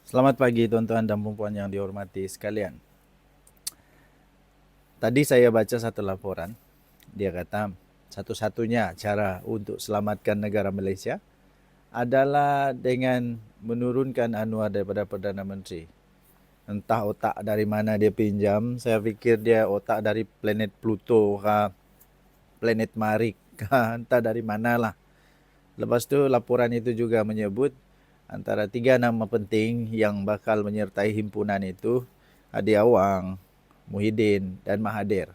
Selamat pagi tuan-tuan dan puan yang dihormati sekalian. Tadi saya baca satu laporan, dia kata satu-satunya cara untuk selamatkan negara Malaysia adalah dengan menurunkan Anwar daripada Perdana Menteri. Entah otak dari mana dia pinjam, saya fikir dia otak dari planet Pluto kah, planet Marik kah, entah dari manalah. Lepas tu laporan itu juga menyebut antara 3 nama penting yang bakal menyertai himpunan itu Hadi Awang, Muhyiddin dan Mahathir.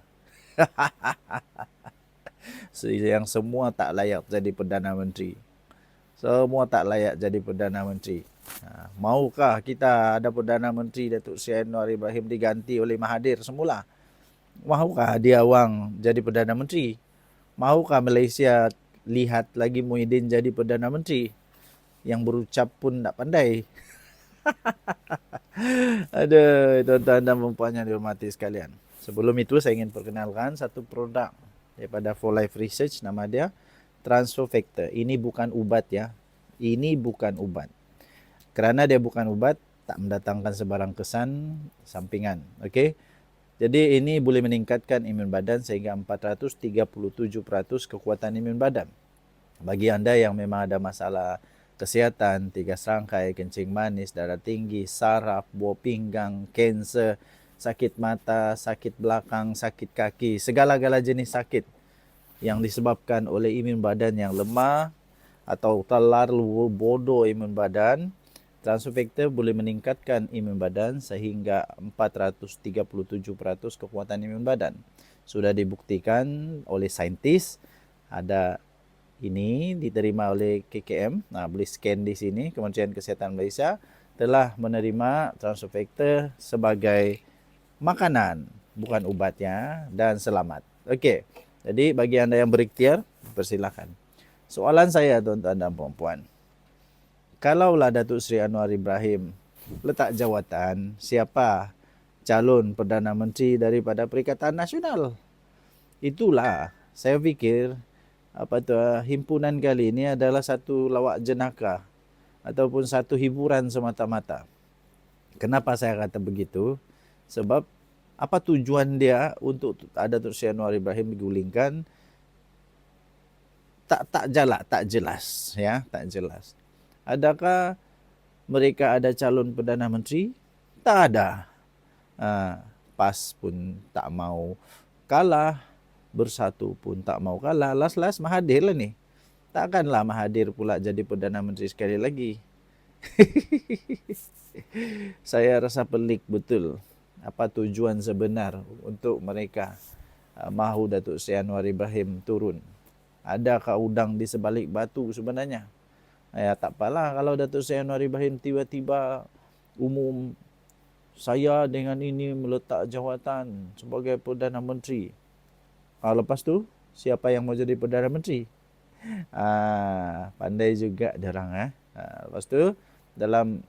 Yang semua tak layak jadi Perdana Menteri. Semua tak layak jadi Perdana Menteri. Maukah kita ada Perdana Menteri Datuk Seri Anwar Ibrahim diganti oleh Mahathir semula? Maukah Hadi Awang jadi Perdana Menteri? Maukah Malaysia lihat lagi Muhyiddin jadi Perdana Menteri? Yang berucap pun tak pandai. Ada tuan-tuan dan puan yang dihormati sekalian. Sebelum itu saya ingin perkenalkan satu produk daripada For Life Research, nama dia Transfer Factor. Ini bukan ubat ya. Ini bukan ubat. Kerana dia bukan ubat, tak mendatangkan sebarang kesan sampingan. Okey. Jadi ini boleh meningkatkan imun badan sehingga 437% kekuatan imun badan. Bagi anda yang memang ada masalah kesihatan, 3 serangkai, kencing manis, darah tinggi, saraf, buah pinggang, kanser, sakit mata, sakit belakang, sakit kaki, segala-gala jenis sakit yang disebabkan oleh imun badan yang lemah atau terlalu bodoh imun badan, Transfer Factor boleh meningkatkan imun badan sehingga 437% kekuatan imun badan. Sudah dibuktikan oleh saintis, ada ini diterima oleh KKM. Boleh scan di sini, Kementerian Kesihatan Malaysia telah menerima Transfer Factor sebagai makanan, bukan ubatnya, dan selamat. Okey, jadi bagi anda yang berikhtiar, persilakan. Soalan saya tuan-tuan dan puan-puan, kalaulah Datuk Seri Anwar Ibrahim letak jawatan, siapa calon Perdana Menteri daripada Perikatan Nasional? Itulah saya fikir himpunan kali ini adalah satu lawak jenaka ataupun satu hiburan semata-mata. Kenapa saya kata begitu? Sebab apa tujuan dia untuk ada Datuk Seri Anwar Ibrahim digulingkan, tak jelas ya, tak jelas. Adakah mereka ada calon Perdana Menteri? Tak ada. PAS pun tak mau kalah, Bersatu pun tak mau kalah. Last Mahathir lah ni. Takkanlah Mahathir pula jadi Perdana Menteri sekali lagi. Saya rasa pelik betul apa tujuan sebenar untuk mereka mahu Datuk Seri Anwar Ibrahim turun. Adakah udang di sebalik batu sebenarnya? Ya tak apalah kalau Datuk Seri Anwar Ibrahim tiba-tiba umum, saya dengan ini meletak jawatan sebagai Perdana Menteri. Lepas tu siapa yang mau jadi Perdana Menteri? Pandai juga diorang. Lepas tu dalam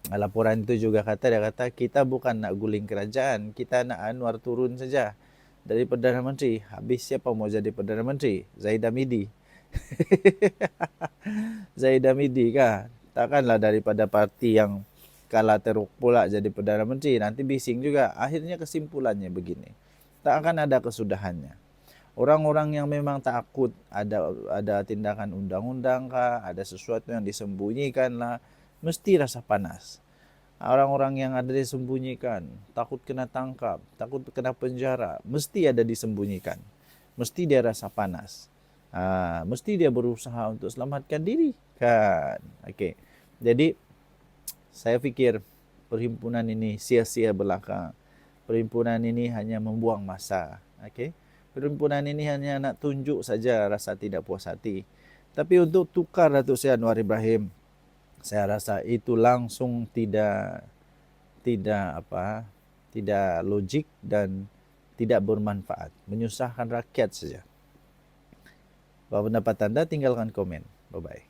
laporan itu juga dia kata kita bukan nak guling kerajaan, kita nak Anwar turun saja dari Perdana Menteri. Habis siapa mau jadi Perdana Menteri? Zaidah Midi. Zaidah Midi kah? Takkanlah daripada parti yang kalah teruk pula jadi Perdana Menteri. Nanti bising juga. Akhirnya kesimpulannya begini, tak akan ada kesudahannya. Orang-orang yang memang takut ada tindakan undang-undang kah, ada sesuatu yang disembunyikan lah, mesti rasa panas. Orang-orang yang ada disembunyikan, takut kena tangkap, takut kena penjara, mesti ada disembunyikan. Mesti dia rasa panas. Mesti dia berusaha untuk selamatkan diri kan. Okey. Jadi saya fikir perhimpunan ini sia-sia belaka. Perhimpunan ini hanya membuang masa. Okey. Perhimpunan ini hanya nak tunjuk saja rasa tidak puas hati. Tapi untuk tukar Datuk Seri Anwar Ibrahim, saya rasa itu langsung tidak logik dan tidak bermanfaat, menyusahkan rakyat saja. Apa pendapat anda? Tinggalkan komen. Bye-bye.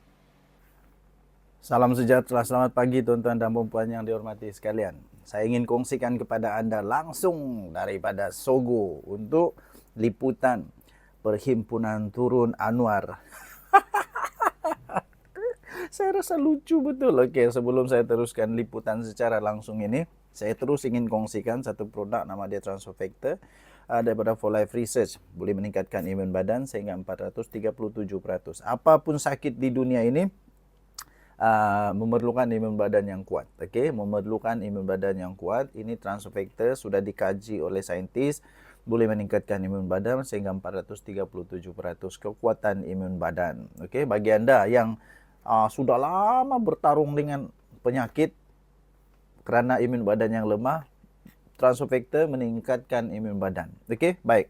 Salam sejahtera, selamat pagi tuan-tuan dan puan yang dihormati sekalian. Saya ingin kongsikan kepada anda langsung daripada Sogo untuk liputan Perhimpunan Turun Anwar. Saya rasa lucu betul. Oke, sebelum saya teruskan liputan secara langsung ini, saya terus ingin kongsikan satu produk nama dia Transfer Factor daripada For Life Research. Boleh meningkatkan imun badan sehingga 437%. Apapun sakit di dunia ini memerlukan imun badan yang kuat. Okey, memerlukan imun badan yang kuat. Ini Transfer Factor sudah dikaji oleh saintis, boleh meningkatkan imun badan sehingga 437% kekuatan imun badan. Okey, bagi anda yang sudah lama bertarung dengan penyakit kerana imun badan yang lemah, Transfer Factor meningkatkan imun badan. Okey, baik.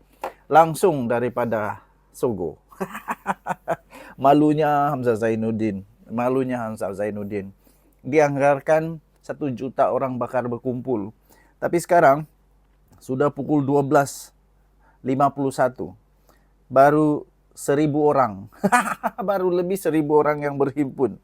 Langsung daripada Sogo. Malunya Hamzah Zainuddin. Dianggarkan 1 juta orang bakar berkumpul. Tapi sekarang sudah pukul 12.51. Baru 1,000 orang. Baru lebih 1,000 orang yang berhimpun.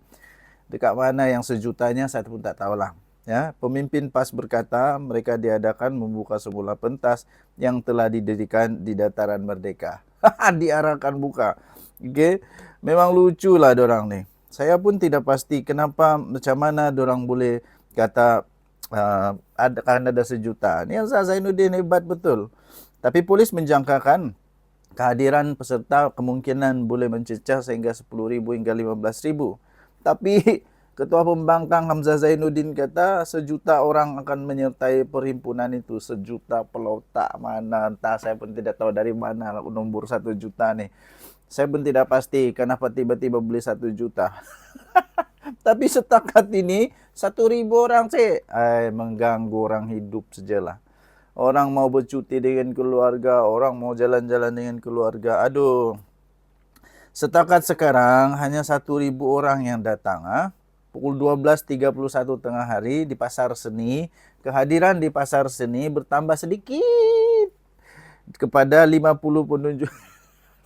Dekat mana yang sejutanya saya pun tak tahulah. Ya, pemimpin PAS berkata mereka diadakan membuka semula pentas yang telah didirikan di dataran Merdeka. Diarahkan buka. Okey, memang luculah dorang ni. Saya pun tidak pasti kenapa, macam mana dorang boleh kata akan ada 1 juta. Ni Hamzah Zainuddin hebat betul. Tapi polis menjangkakan kehadiran peserta kemungkinan boleh mencecah sehingga 10,000 hingga 15,000. Tapi Ketua Pembangkang Hamzah Zainuddin kata 1 juta orang akan menyertai perhimpunan itu. 1 juta pelotak mana, entah, saya pun tidak tahu dari mana nombor 1 juta ni. Saya pun tidak pasti kenapa tiba-tiba beli 1 juta. Tapi setakat ini 1,000 orang sih. Mengganggu orang hidup sajalah. Orang mau bercuti dengan keluarga, orang mau jalan-jalan dengan keluarga. Aduh. Setakat sekarang hanya 1,000 orang yang datang. Pukul 12.31 tengah hari di Pasar Seni. Kehadiran di Pasar Seni bertambah sedikit kepada 50 penunjuk.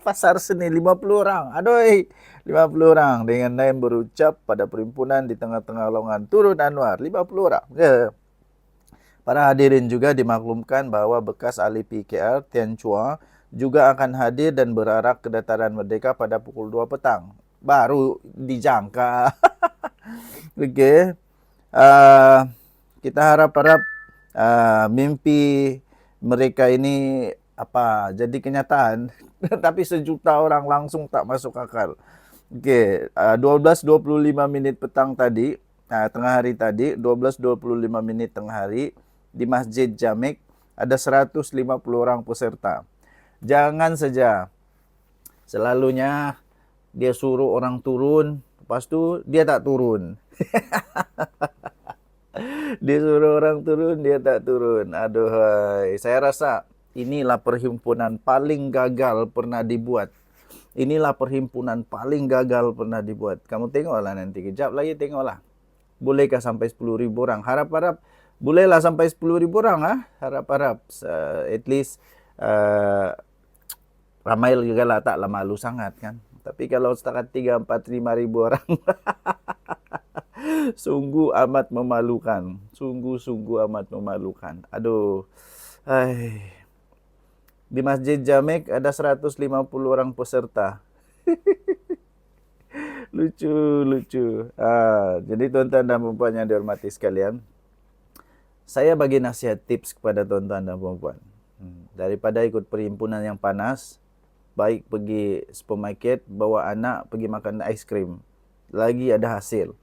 Pasar Seni 50 orang. Aduh, 50 orang dengan naim berucap pada perhimpunan di tengah-tengah longgan turun Anwar. 50 orang. Ya. Para hadirin juga dimaklumkan bahawa bekas ahli PKR Tian Chua juga akan hadir dan berarak ke dataran Merdeka pada pukul 2 petang. Baru dijangka. Okey. Kita harap-harap mimpi mereka ini jadi kenyataan. Tapi 1 juta orang langsung tak masuk akal. Okey, 12.25 minit petang tadi, tengah hari tadi, 12.25 minit tengah hari di Masjid Jamek ada 150 orang peserta. Jangan saja selalunya dia suruh orang turun, lepas tu dia tak turun. Dia suruh orang turun, dia tak turun. Aduhai, saya rasa inilah perhimpunan paling gagal pernah dibuat. Inilah perhimpunan paling gagal pernah dibuat. Kamu tengoklah nanti, kejap lagi tengoklah. Bolehkah sampai 10,000 orang? Harap-harap bolehlah sampai 10,000 orang. Harap-harap. At least ramai juga lah, taklah malu sangat kan. Tapi kalau setakat 3, 4, 5,000 orang, sungguh amat memalukan. Sungguh amat memalukan. Aduh. Di Masjid Jamek ada 150 orang peserta. Lucu. Jadi tuan-tuan dan puan yang dihormati sekalian, saya bagi nasihat tips kepada tuan-tuan dan puan. Daripada ikut perhimpunan yang panas, baik pergi supermarket, bawa anak pergi makan aiskrim. Lagi ada hasil.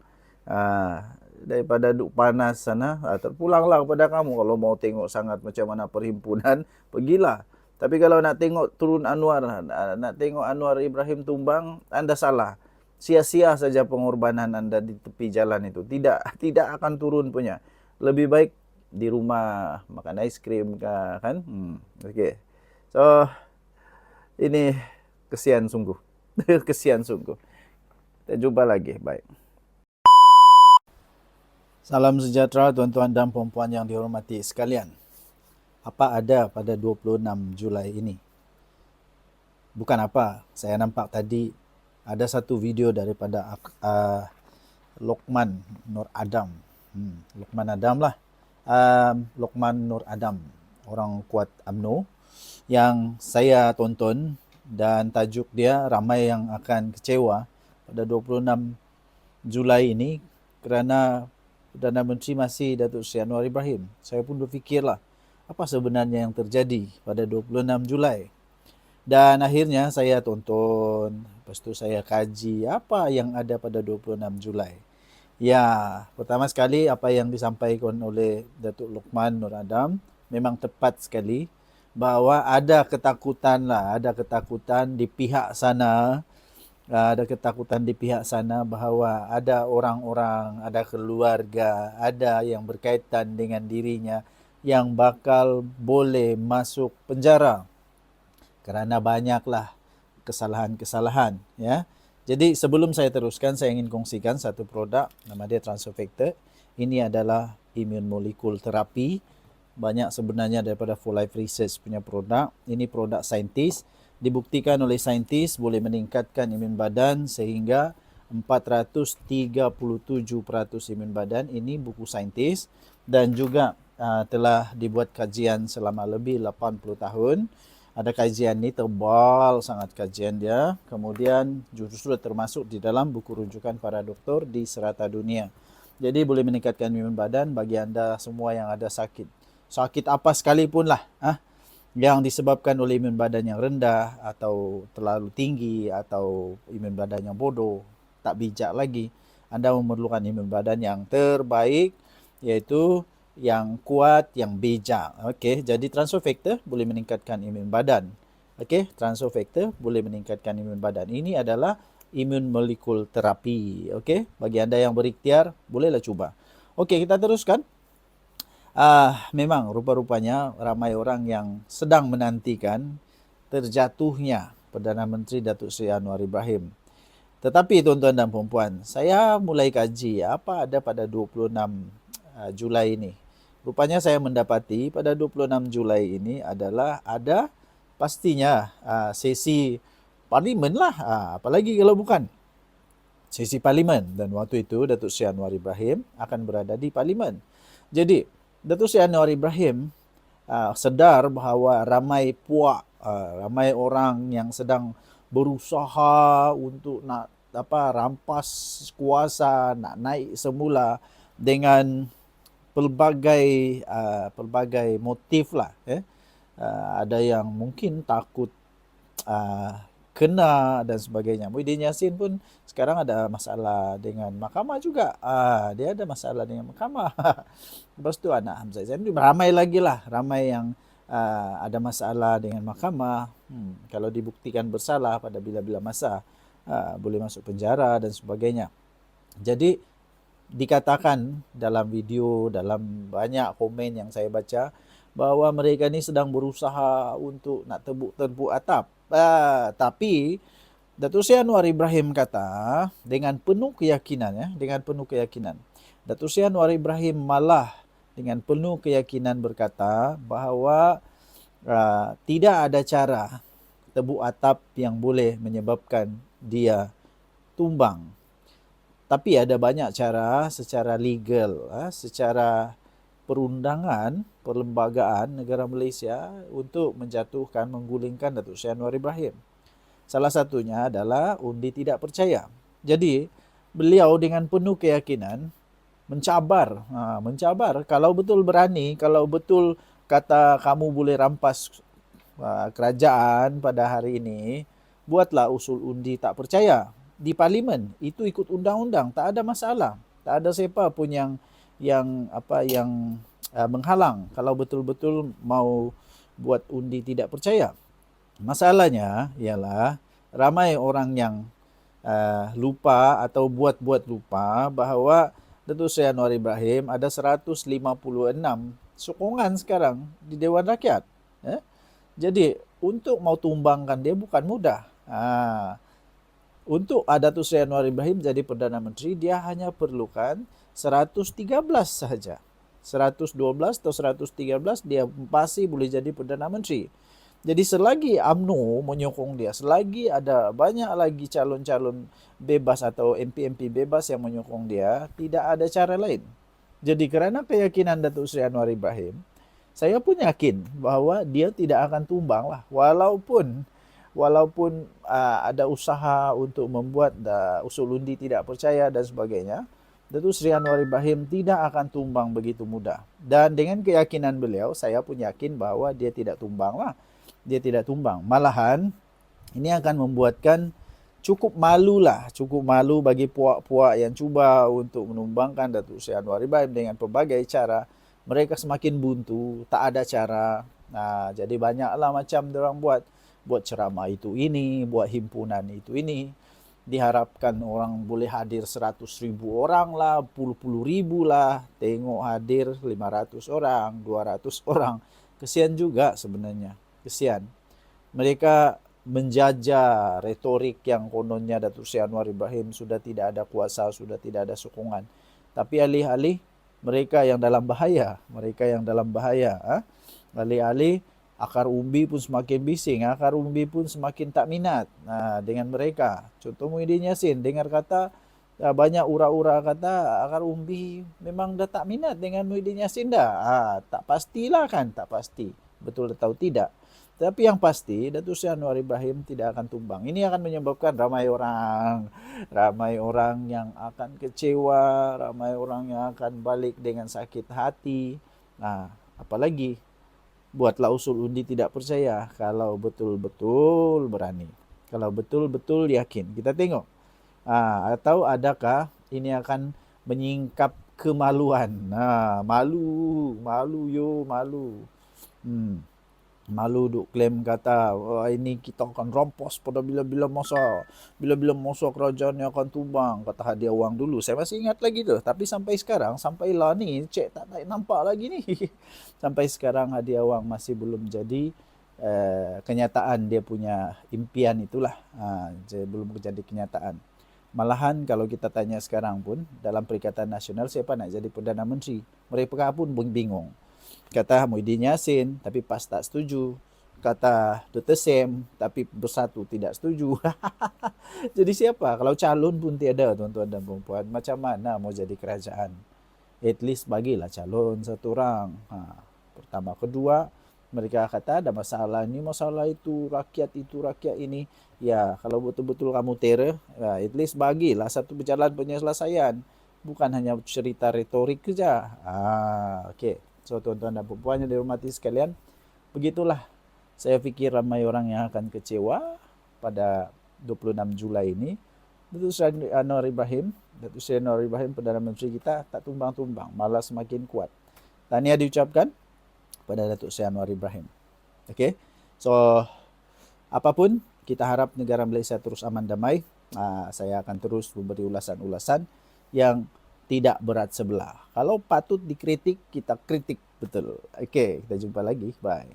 Daripada duduk panas sana, terpulanglah kepada kamu. Kalau mau tengok sangat macam mana perhimpunan, pergilah. Tapi kalau nak tengok turun Anwar, nak tengok Anwar Ibrahim tumbang, anda salah. Sia-sia saja pengorbanan anda di tepi jalan itu. Tidak akan turun punya. Lebih baik di rumah makan aiskrim kan. Okey. So ini kesian sungguh. Kesian sungguh. Kita jumpa lagi. Baik. Salam sejahtera tuan-tuan dan puan-puan yang dihormati sekalian. Apa ada pada 26 Julai ini? Bukan apa, saya nampak tadi ada satu video daripada Lokman Nur Adam. Lokman Adam lah. Lokman Nur Adam, orang kuat UMNO, yang saya tonton dan tajuk dia ramai yang akan kecewa pada 26 Julai ini kerana Perdana Menteri masih Datuk Seri Anwar Ibrahim. Saya pun berfikirlah apa sebenarnya yang terjadi pada 26 Julai. Dan akhirnya saya tonton, lepas tu saya kaji apa yang ada pada 26 Julai. Ya, pertama sekali apa yang disampaikan oleh Datuk Luqman Nur Adam memang tepat sekali bahawa ada ketakutan lah, ada ketakutan di pihak sana, ada ketakutan di pihak sana bahawa ada orang-orang, ada keluarga, ada yang berkaitan dengan dirinya yang bakal boleh masuk penjara kerana banyaklah kesalahan-kesalahan, ya. Jadi sebelum saya teruskan, saya ingin kongsikan satu produk, nama dia Transofector. Ini adalah immune molecule terapi. Banyak sebenarnya daripada Full Life Research punya produk. Ini produk saintis, dibuktikan oleh saintis boleh meningkatkan imun badan sehingga 437% imun badan. Ini buku saintis dan juga telah dibuat kajian selama lebih 80 tahun. Ada kajian ni tebal sangat kajian dia. Kemudian justru termasuk di dalam buku rujukan para doktor di serata dunia. Jadi boleh meningkatkan imun badan bagi anda semua yang ada sakit. Sakit apa sekalipun lah. Yang disebabkan oleh imun badan yang rendah atau terlalu tinggi atau imun badan yang bodoh. Tak bijak lagi. Anda memerlukan imun badan yang terbaik, iaitu yang kuat, yang bijak. Okey, jadi Transofector boleh meningkatkan imun badan. Okey, Transofector boleh meningkatkan imun badan. Ini adalah immune molecule terapi. Okey, bagi anda yang berikhtiar, bolehlah cuba. Okey, kita teruskan. Memang rupa-rupanya ramai orang yang sedang menantikan terjatuhnya Perdana Menteri Datuk Seri Anwar Ibrahim. Tetapi tuan-tuan dan puan-puan, saya mulai kaji apa ada pada 26 Julai ini. Rupanya saya mendapati pada 26 Julai ini adalah ada pastinya sesi parlimen lah. Apalagi kalau bukan sesi parlimen. Dan waktu itu Datuk Seri Anwar Ibrahim akan berada di parlimen. Jadi Datuk Seri Anwar Ibrahim sedar bahawa ramai puak, ramai orang yang sedang berusaha untuk nak rampas kuasa, nak naik semula dengan pelbagai motif lah. Ada yang mungkin takut kena dan sebagainya. Muhyiddin Yassin pun sekarang ada masalah dengan mahkamah juga. Dia ada masalah dengan mahkamah. Lepas tu anak Hamzah Zain ramai lagi lah. Ramai yang ada masalah dengan mahkamah. Kalau dibuktikan bersalah pada bila-bila masa, boleh masuk penjara dan sebagainya. Jadi dikatakan dalam video, dalam banyak komen yang saya baca, bahawa mereka ni sedang berusaha untuk nak tebuk-tebuk atap. Tapi Datuk Seri Anwar Ibrahim kata dengan penuh keyakinan, Datuk Seri Anwar Ibrahim malah dengan penuh keyakinan berkata bahawa tidak ada cara tebuk atap yang boleh menyebabkan dia tumbang. Tapi ada banyak cara secara legal, secara perundangan, perlembagaan negara Malaysia untuk menjatuhkan, menggulingkan Datuk Seri Anwar Ibrahim. Salah satunya adalah undi tidak percaya. Jadi, beliau dengan penuh keyakinan mencabar kalau betul berani, kalau betul kata kamu boleh rampas kerajaan pada hari ini, buatlah usul undi tak percaya di parlimen. Itu ikut undang-undang, tak ada masalah. Tak ada siapa pun yang menghalang kalau betul-betul mau buat undi tidak percaya. Masalahnya ialah ramai orang yang lupa atau buat-buat lupa bahawa Datuk Seri Anwar Ibrahim ada 156 sokongan sekarang di Dewan Rakyat. Jadi untuk mau tumbangkan dia bukan mudah. Untuk Datuk Seri Anwar Ibrahim jadi Perdana Menteri, dia hanya perlukan 113 sahaja. 112 atau 113 dia pasti boleh jadi Perdana Menteri. Jadi selagi UMNO menyokong dia, selagi ada banyak lagi calon-calon bebas atau MP-MP bebas yang menyokong dia, tidak ada cara lain. Jadi kerana keyakinan Datuk Seri Anwar Ibrahim, saya pun yakin bahawa dia tidak akan tumbang lah. Walaupun walaupun ada usaha untuk membuat usul undi tidak percaya dan sebagainya, Datuk Seri Anwar Ibrahim tidak akan tumbang begitu mudah. Dan dengan keyakinan beliau, saya pun yakin bahwa dia tidak tumbang lah. Dia tidak tumbang. Malahan, ini akan membuatkan cukup malu lah. Cukup malu bagi puak-puak yang cuba untuk menumbangkan Datuk Seri Anwar Ibrahim dengan pelbagai cara. Mereka semakin buntu, tak ada cara. Nah, jadi banyaklah macam orang buat ceramah itu ini, buat himpunan itu ini. Diharapkan orang boleh hadir 100.000 orang lah, puluh ribu lah. Tengok hadir 500 orang, 200 orang. Kesian juga sebenarnya. Kesian. Mereka menjajah retorik yang kononnya Datuk Seri Anwar Ibrahim sudah tidak ada kuasa, sudah tidak ada sokongan. Tapi alih-alih mereka yang dalam bahaya, alih-alih akar umbi pun semakin bising, akar umbi pun semakin tak minat dengan mereka. Contoh Muhyiddin Yassin, dengar kata banyak ura-ura kata akar umbi memang dah tak minat dengan Muhyiddin Yassin dah. Tak pastilah kan, tak pasti. Betul atau tidak. Tapi yang pasti Datuk Seri Anwar Ibrahim tidak akan tumbang. Ini akan menyebabkan ramai orang yang akan kecewa, ramai orang yang akan balik dengan sakit hati. Nah, apalagi buatlah usul undi tidak percaya kalau betul-betul berani. Kalau betul-betul yakin. Kita tengok. Atau adakah ini akan menyingkap kemaluan. Malu. Malu duk klaim kata ini kita akan rampas pada bila-bila masa kerajaan yang akan tumbang, kata hadiah wang dulu. Saya masih ingat lagi tu, tapi sampai sekarang, sampailah ni cek tak nampak lagi ni. Sampai sekarang hadiah wang masih belum jadi kenyataan. Dia punya impian itulah belum jadi kenyataan. Malahan kalau kita tanya sekarang pun dalam Perikatan Nasional siapa nak jadi Perdana Menteri, mereka pun bingung. Kata Muhyiddin Yassin, tapi PAS tak setuju. Kata Dr. Sem, tapi Bersatu tidak setuju. Jadi siapa? Kalau calon pun tiada, tuan-tuan dan puan-puan. Macam mana mau jadi kerajaan? At least bagilah calon satu orang. Pertama. Kedua, mereka kata ada masalah ni, masalah itu, rakyat ini. Ya, kalau betul-betul kamu terror, at least bagilah satu berjalan penyelesaian. Bukan hanya cerita retorik saja. Okey. So, tuan-tuan dan puan-puan yang dihormati sekalian, begitulah saya fikir ramai orang yang akan kecewa pada 26 Julai ini. Datuk Seri Anwar Ibrahim, Perdana Menteri kita, tak tumbang-tumbang, malah semakin kuat. Tahniah diucapkan pada Datuk Seri Anwar Ibrahim. Okay? So, apapun, kita harap negara Malaysia terus aman damai. Saya akan terus memberi ulasan-ulasan yang tidak berat sebelah. Kalau patut dikritik, kita kritik betul. Okey, kita jumpa lagi. Bye.